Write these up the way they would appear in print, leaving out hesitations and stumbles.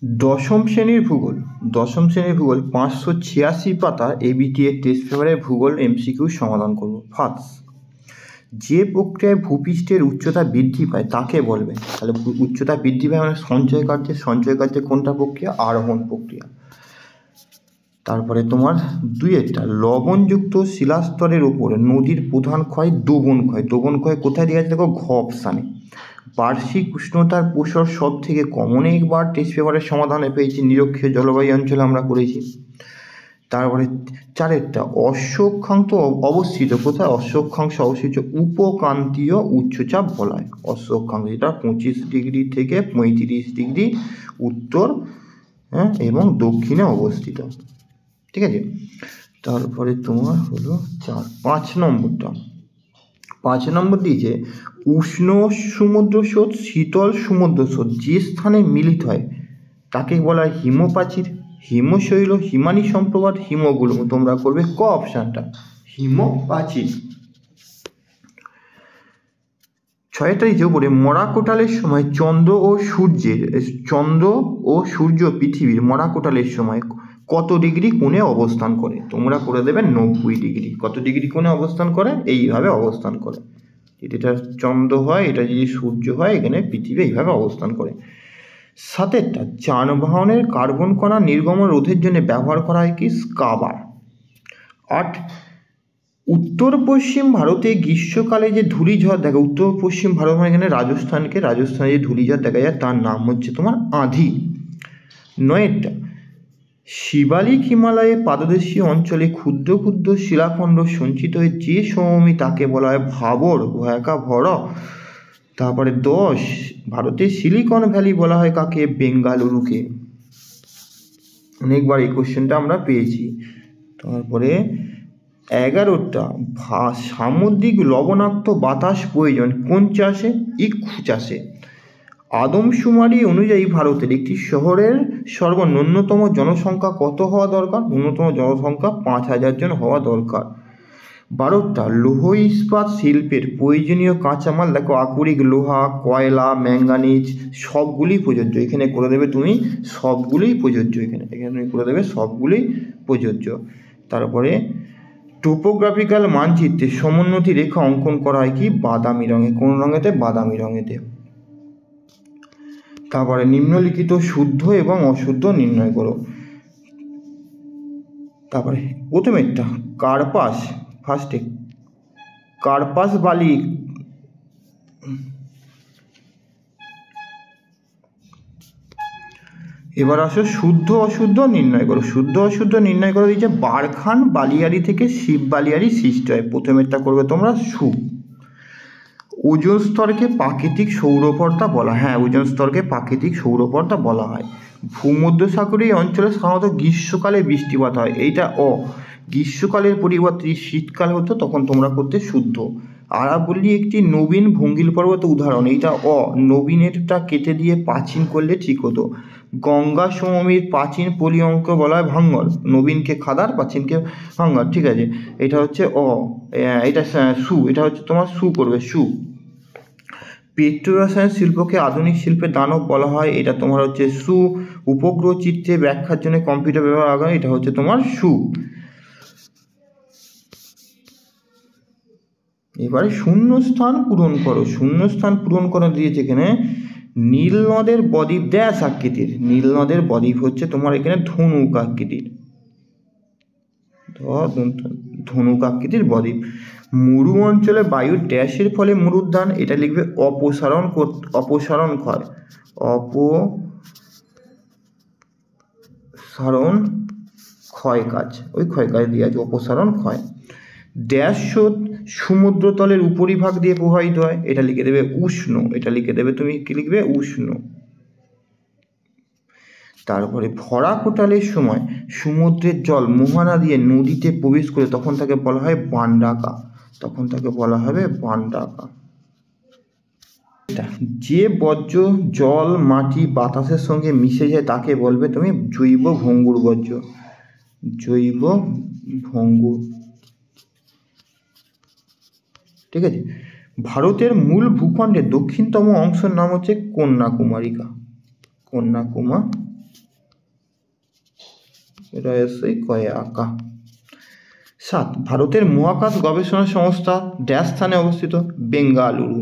দশম শ্রেণীর ভূগোল 586 পাতা এবিটিএ টেস্ট পেপারের ভূগোল এমসিকিউ সমাধান করব। ফার্স্ট, যে প্রক্রিয়ায় ভূপৃষ্ঠের উচ্চতা বৃদ্ধি পায় তাকে বলবে। তাহলে উচ্চতা বৃদ্ধি পায় মানে সঞ্চয় কার্যে কোনটা প্রক্রিয়া? আরোহণ প্রক্রিয়া। তারপরে তোমার দুইয়েরটা, লবণযুক্ত শিলাস্তরের উপরে নদীর প্রধান ক্ষয় দোবন ক্ষয় কোথায় দেওয়া আছে দেখো, ঘ অপশানে। বার্ষিক উষ্ণতার প্রসার সব থেকে কম, অনেকবার টেস্ট পেপারের সমাধানে পেয়েছি, নিরক্ষীয় জলবায়ু অঞ্চলে আমরা করেছি। তারপরে চারেরটা, অশ্ব অক্ষাংশ অবস্থিত কোথায়? অশ্ব অক্ষাংশ অবস্থিত উপক্রান্তীয় উচ্চচাপ বলয়। অশ্ব অক্ষাংশ যেটা 25 ডিগ্রি থেকে 35 ডিগ্রি উত্তর এবং দক্ষিণে অবস্থিত। ঠিক আছে। তারপরে তোমার হলো 5 নম্বর দিয়েছে, উষ্ণ সমুদ্র স্রোত শীতল সমুদ্র স্রোত যে স্থানে মিলিত হয় তাকে বলা হয় হিমপ্রাচীর, হিমশৈল, হিমানী সম্প্রপাত, হিমগুল্ম। তোমরা করবে ক অপশানটা, হিমপ্রাচীর। 6টা দিয়েছে উপরে, মরাকোটালের সময় চন্দ্র ও সূর্য পৃথিবীর মরাকোটালের সময় কত ডিগ্রি কোণে অবস্থান করে? তোমরা করে দেবে 90 ডিগ্রি। কত ডিগ্রি কোণে অবস্থান করে? এইভাবে অবস্থান করে। এটা চন্দ্র হয়, এটা যদি সূর্য হয়, এখানে পৃথিবী এইভাবে অবস্থান করে। 7টা, যানবাহনের কার্বন কণা নির্গমন রোধের জন্য ব্যবহার করা হয় কি? স্কাবার। 8, উত্তর পশ্চিম ভারতে গ্রীষ্মকালে যে ধূলিঝড় দেখা, উত্তর পশ্চিম ভারত মানে এখানে রাজস্থানে যে ধূলিঝড় দেখা যায় তার নাম হচ্ছে তোমার আঁধি। 9টা, শিবালিক হিমালয়ে পাদদেশীয় অঞ্চলে ক্ষুদ্র ক্ষুদ্র শিলাখণ্ড সঞ্চিত হয়ে যে সমভূমি তাকে বলা হয় ভাবর, ভয়াকা ভর। তারপরে 10, ভারতের সিলিকন ভ্যালি বলা হয় কাকে? বেঙ্গালুরুকে। অনেকবার এই কোশ্চেনটা আমরা পেয়েছি। তারপরে 11টা, সামুদ্রিক লবণাক্ত বাতাস প্রয়োজন কোন চাষে? ইক্ষু চাষে। আদমশুমারি অনুযায়ী ভারতের একটি শহরের সর্বন্যূনতম জনসংখ্যা কত হওয়া দরকার? ন্যূনতম জনসংখ্যা 5000 জন হওয়া দরকার। 12টা, লৌহ ইস্পাত শিল্পের প্রয়োজনীয় কাঁচামাল দেখো, আকরিক, লোহা, কয়লা, ম্যাঙ্গানিজ সবগুলি প্রযোজ্য। এখানে করে দেবে তুমি সবগুলোই প্রযোজ্য, এখানে তুমি করে দেবে সবগুলোই প্রযোজ্য। তারপরে টোপোগ্রাফিক্যাল মানচিত্রে সমোন্নতি রেখা অঙ্কন করা হয় কি? বাদামি রঙে। কোন রঙেতে? বাদামি রঙেতে। তারপরে নিম্নলিখিত শুদ্ধ এবং অশুদ্ধ নির্ণয় করো। তারপরে প্রথমেরটা, কার্পাস, ফার্স্টে কার্পাস বালি এবার আসো শুদ্ধ অশুদ্ধ নির্ণয় করো। শুদ্ধ অশুদ্ধ নির্ণয় করে দিয়েছে, বারখান বালিয়ারি থেকে শিব বালিয়ারি সৃষ্টি হয়। প্রথমেরটা করবে তোমরা সু। ওজোন স্তরকে প্রাকৃতিক সৌরপর্দা বলা হয়। হ্যাঁ, ওজোন স্তরকে প্রাকৃতিক সৌরপর্দা বলা হয়। ভূমধ্যসাগরীয় অঞ্চলে সাধারণত গ্রীষ্মকালে বৃষ্টিপাত হয়। এইটা গ্রীষ্মকালের পরিবর্তে শীতকাল হতো তখন তোমরা করতে শুদ্ধ। আরাবল্লী একটি নবীন ভঙ্গিল পর্বত উদাহরণ। এইটা নবীনেরটা কেটে দিয়ে প্রাচীন করলে ঠিক হতো। গঙ্গা সমভূমির প্রাচীন পলি অঙ্ক বলা হয় ভাঙ্গর। নবীনকে খাদার, প্রাচীনকে ভাঙ্গর। ঠিক আছে, এটা হচ্ছে এটা সু, এটা হচ্ছে তোমার সু করবে সু। পেট্রোরসায়ন শিল্পকে আধুনিক শিল্পের দানব বলা হয়। এটা তোমার হচ্ছে সু। উপগ্রহ চিত্রে ব্যাখ্যার জন্য কম্পিউটার ব্যবহার হয়, এটা হচ্ছে তোমার সু। এবারে শূন্যস্থান পূরণ করো দিয়েছে এখানে। নীল নদের বদ্বীপ ড্যাশ আকৃতির। নীল নদের বদ্বীপ হচ্ছে তোমার এখানে ধনুক আকৃতির, ধনুক আকৃতির বদ্বীপ। মরু অঞ্চলে বায়ু ড্যাশের ফলে মরুদ্যান। এটা লিখবে অপসারণ ক্ষয়, অপসারণ ক্ষয় কাজ, ওই ক্ষয় কাজ দিয়ে আছে অপসারণ ক্ষয়। ড্যাশ স্রোত সমুদ্রতলের উপরিভাগ দিয়ে প্রবাহিত হয়। এটা লিখে দেবে উষ্ণ, এটা লিখে দেবে তুমি কি লিখবে? উষ্ণ। তারপরে ভরা কোটালের সময় সমুদ্রের জল মোহনা দিয়ে নদীতে প্রবেশ করে তখন তাকে বলা হয় বান্ডাকা, যে বর্জ্য জল মাটি বাতাসের সঙ্গে মিশে যায় তাকে বলবে তুমি জৈব ভঙ্গুর বর্জ্য, জৈব ভঙ্গুর। ঠিক আছে। ভারতের মূল ভূখণ্ডের দক্ষিণতম অংশের নাম হচ্ছে কন্যাকুমারিকা, রয়সই কয়ে আঁকা। 7, ভারতের মহাকাশ গবেষণা সংস্থা ড্যাশ স্থানে অবস্থিত? বেঙ্গালুরু।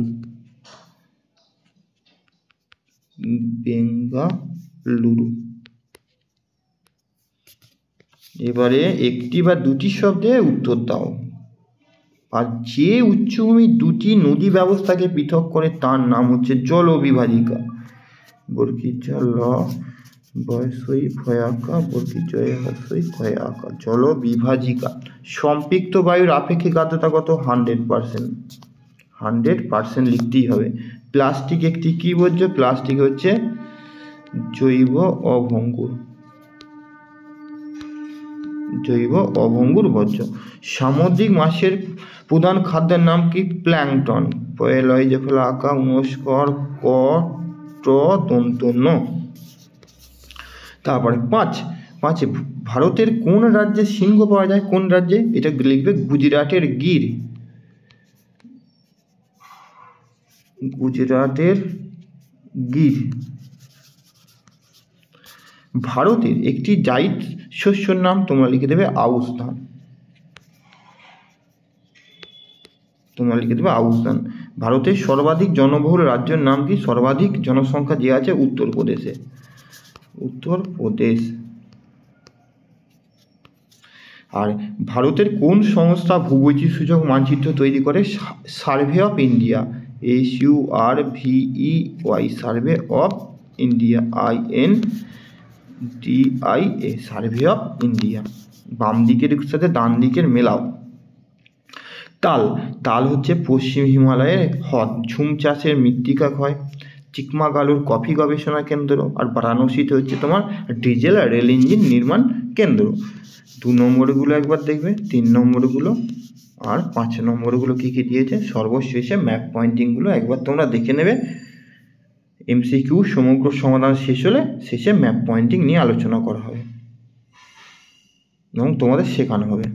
বেঙ্গালুরু। এবারে একটি বা দুটি শব্দে উত্তর দাও। আর যে উচ্চভূমি দুটি নদী ব্যবস্থাকে পৃথক করে তার নাম হচ্ছে জলবিভাজিকা। বর্গীয় ল বয়সই ভয়াকা বর্গীয় হস্যই ক্ষয় আঁকা। জলবিভাজিকা। সম্পৃক্ত বায়ুর আপেক্ষিক আর্দ্রতা কত? 100%। 100% লিখতেই হবে। প্লাস্টিক একটি কি বর্জ্য? প্লাস্টিক হচ্ছে জৈব অভঙ্গুর। জৈব অভঙ্গুর বর্জ্য। সামুদ্রিক মাছের প্রধান খাদ্যের নাম কি? প্ল্যাংটন। পয়লয় জফলা আঁকা উনস্কর ক ট দন্ত ন। তারপরে 5 ভারতের কোন রাজ্যে সিংহ পাওয়া যায়? কোন রাজ্যে? এটা লিখবে গুজরাটের গির। গুজরাটের গির। ভারতের একটি জায়িদ শস্যর নাম তোমরা লিখে দেবে আউশ ধান। তোমরা লিখে দেবে আউশ ধান। ভারতের সর্বাধিক জনবহুল রাজ্যের নাম কি? সর্বাধিক জনসংখ্যা যে আছে উত্তরপ্রদেশে। উত্তরপ্রদেশ। আর ভারতের কোন সংস্থা ভূবৈচিত্র্যসূচক মানচিত্র তৈরি করে? Survey of India. SURVEY survey of India. INDIA survey of India. বাম দিকের সাথে ডান দিকের মেলাও। তাল হচ্ছে পশ্চিম হিমালয়ের হ্রদ। ঝুম চাষের মৃত্তিকা ক্ষয়। চিকমাগালুর কফি গবেষণা কেন্দ্র। আর বারাণসীতে হচ্ছে তোমার ডিজেল আর রেল ইঞ্জিন নির্মাণ কেন্দ্র। 2 নম্বরগুলো একবার দেখবে, 3 নম্বরগুলো আর 5 নম্বরগুলো কী কী দিয়েছে। সর্বশেষে ম্যাপ পয়েন্টিংগুলো একবার তোমরা দেখে নেবে। MCQ সমগ্র সমাধান শেষ হলে শেষে ম্যাপ পয়েন্টিং নিয়ে আলোচনা করা হবে এবং তোমাদের শেখানো হবে।